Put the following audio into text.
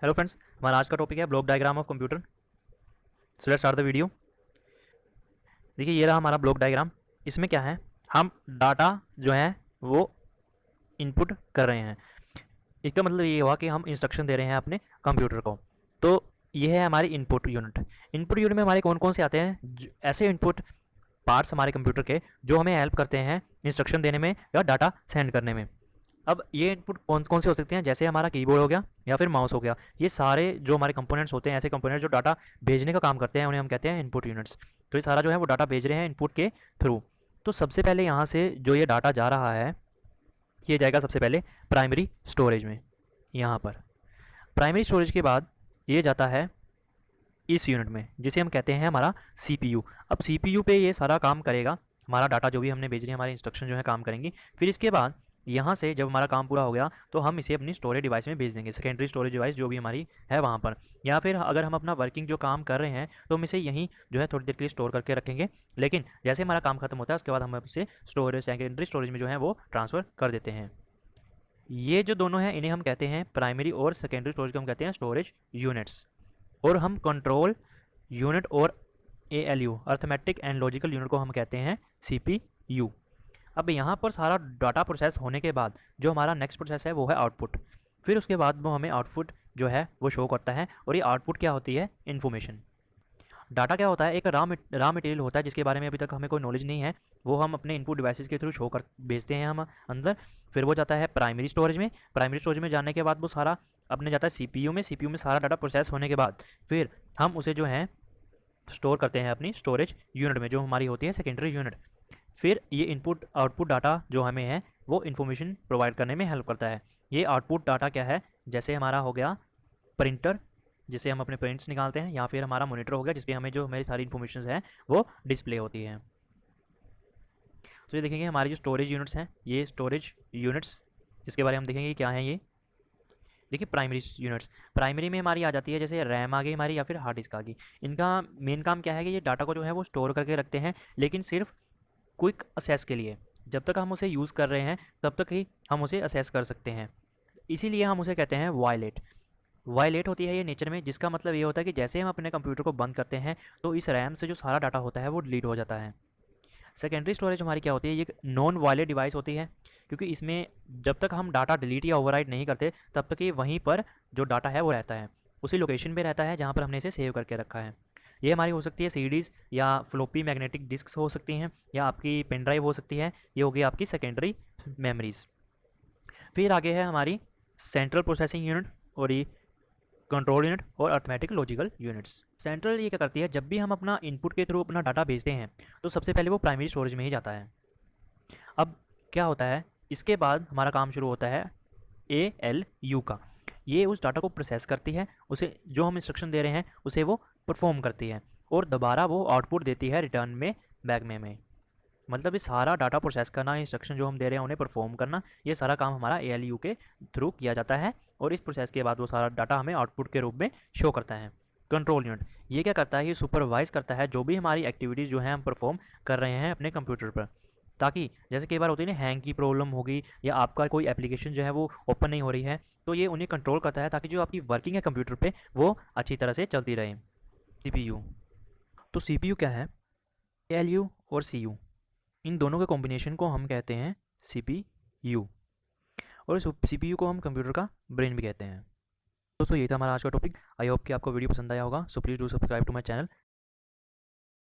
Hello friends, हमारा आज का टॉपिक है block diagram of computer. So let's start the video. देखिए, ये रहा हमारा ब्लॉक डायग्राम। इसमें क्या है, हम डाटा जो है वो इनपुट कर रहे हैं। इसका मतलब ये हुआ कि हम इंस्ट्रक्शन दे रहे हैं अपने कंप्यूटर को। तो ये है हमारी इनपुट यूनिट। इनपुट यूनिट में हमारे कौन कौन से आते हैं, ऐसे इनपुट पार्ट्स हमारे कंप्यूटर के जो हमें हेल्प करते हैं इंस्ट्रक्शन देने में या डाटा सेंड करने में। अब ये इनपुट कौन कौन से हो सकते हैं, जैसे हमारा कीबोर्ड हो गया या फिर माउस हो गया। ये सारे जो हमारे कंपोनेंट्स होते हैं, ऐसे कंपोनेंट्स जो डाटा भेजने का काम करते हैं, उन्हें हम कहते हैं इनपुट यूनिट्स। तो ये सारा जो है वो डाटा भेज रहे हैं इनपुट के थ्रू। तो सबसे पहले यहाँ से जो ये डाटा जा रहा है, ये जाएगा सबसे पहले प्राइमरी स्टोरेज में। यहाँ पर प्राइमरी स्टोरेज के बाद ये जाता है इस यूनिट में, जिसे हम कहते हैं हमारा सीपीयू। अब सीपीयू पे ये सारा काम करेगा, हमारा डाटा जो भी हमने भेज रही है, हमारे इंस्ट्रक्शन जो है काम करेंगी। फिर इसके बाद यहाँ से जब हमारा काम पूरा हो गया तो हम इसे अपनी स्टोरेज डिवाइस में भेज देंगे, सेकेंडरी स्टोरेज डिवाइस जो भी हमारी है वहाँ पर। या फिर अगर हम अपना वर्किंग जो काम कर रहे हैं तो हम इसे यहीं जो है थोड़ी देर के लिए स्टोर करके रखेंगे। लेकिन जैसे हमारा काम खत्म होता है उसके बाद हम इसे स्टोरेज सेकेंडरी स्टोरेज में जो है वो ट्रांसफ़र कर देते हैं। ये जो दोनों हैं इन्हें हम कहते हैं प्राइमरी और सेकेंडरी स्टोरेज को हम कहते हैं स्टोरेज यूनिट्स। और हम कंट्रोल यूनिट और ALU arithmetic and logical unit को हम कहते हैं CPU। अब यहाँ पर सारा डाटा प्रोसेस होने के बाद जो हमारा नेक्स्ट प्रोसेस है वो है आउटपुट। फिर उसके बाद वो हमें आउटपुट जो है वो शो करता है। और ये आउटपुट क्या होती है, इन्फॉर्मेशन। डाटा क्या होता है, एक रॉ मटेरियल होता है जिसके बारे में अभी तक हमें कोई नॉलेज नहीं है। वो हम अपने इनपुट डिवाइसेस के थ्रू शो कर भेजते हैं हम अंदर। फिर वो जाता है प्राइमरी स्टोरेज में। प्राइमरी स्टोरेज में जाने के बाद वो सारा अपने जाता है सीपीयू में। सीपीयू में सारा डाटा प्रोसेस होने के बाद फिर हम उसे जो है स्टोर करते हैं अपनी स्टोरेज यूनिट में, जो हमारी होती है सेकेंडरी यूनिट। फिर ये इनपुट आउटपुट डाटा जो हमें है वो इन्फॉर्मेशन प्रोवाइड करने में हेल्प करता है। ये आउटपुट डाटा क्या है, जैसे हमारा हो गया प्रिंटर जिसे हम अपने प्रिंट्स निकालते हैं, या फिर हमारा मॉनिटर हो गया जिसपे हमें जो हमारी सारी इन्फॉर्मेशन है वो डिस्प्ले होती है। तो ये देखेंगे हमारी जो स्टोरेज यूनिट्स हैं, ये स्टोरेज यूनिट्स, इसके बारे में हम देखेंगे क्या है ये। देखिए, प्राइमरी यूनिट्स, प्राइमरी में हमारी आ जाती है जैसे रैम आ गई हमारी या फिर हार्ड डिस्क आ गई। इनका मेन काम क्या है कि ये डाटा को जो है वो स्टोर करके रखते हैं, लेकिन सिर्फ क्विक असेस के लिए। जब तक हम उसे यूज़ कर रहे हैं तब तक ही हम उसे असेस कर सकते हैं। इसीलिए हम उसे कहते हैं वायलेट। वायलेट होती है ये नेचर में, जिसका मतलब ये होता है कि जैसे हम अपने कंप्यूटर को बंद करते हैं तो इस रैम से जो सारा डाटा होता है वो डिलीट हो जाता है। सेकेंडरी स्टोरेज हमारी क्या होती है, ये एक नॉन वायलेट डिवाइस होती है, क्योंकि इसमें जब तक हम डाटा डिलीट या ओवरराइट नहीं करते तब तक ये वहीं पर जो डाटा है वो रहता है, उसी लोकेशन पे रहता है जहाँ पर हमने इसे सेव करके रखा है। ये हमारी हो सकती है सीडीज़ या फ्लोपी मैग्नेटिक डिस्क हो सकती हैं, या आपकी पेन ड्राइव हो सकती है। ये होगी आपकी सेकेंडरी मेमोरीज। फिर आगे है हमारी सेंट्रल प्रोसेसिंग यूनिट और ये कंट्रोल यूनिट और अर्थमेटिक लॉजिकल यूनिट्स। सेंट्रल ये क्या करती है, जब भी हम अपना इनपुट के थ्रू अपना डाटा भेजते हैं तो सबसे पहले वो प्राइमरी स्टोरेज में ही जाता है। अब क्या होता है, इसके बाद हमारा काम शुरू होता है ALU का। ये उस डाटा को प्रोसेस करती है, उसे जो हम इंस्ट्रक्शन दे रहे हैं उसे वो परफॉर्म करती है और दोबारा वो आउटपुट देती है रिटर्न में, बैक में। मतलब ये सारा डाटा प्रोसेस करना, इंस्ट्रक्शन जो हम दे रहे हैं उन्हें परफॉर्म करना, ये सारा काम हमारा ALU के थ्रू किया जाता है। और इस प्रोसेस के बाद वो सारा डाटा हमें आउटपुट के रूप में शो करता है। कंट्रोल यूनिट ये क्या करता है, ये सुपरवाइज करता है जो भी हमारी एक्टिविटीज़ जो है हम परफॉर्म कर रहे हैं अपने कंप्यूटर पर। ताकि जैसे कई बार होती है ना, हैंग की प्रॉब्लम होगी या आपका कोई एप्लीकेशन जो है वो ओपन नहीं हो रही है, तो ये उन्हें कंट्रोल करता है ताकि जो आपकी वर्किंग है कंप्यूटर पे वो अच्छी तरह से चलती रहे। CPU, तो CPU क्या है, ALU और CU, इन दोनों के कॉम्बिनेशन को हम कहते हैं CPU। और इस CPU को हम कंप्यूटर का ब्रेन भी कहते हैं। दोस्तों, ये था हमारा आज का टॉपिक। आई होप कि आपको वीडियो पसंद आया होगा। So please do subscribe to my channel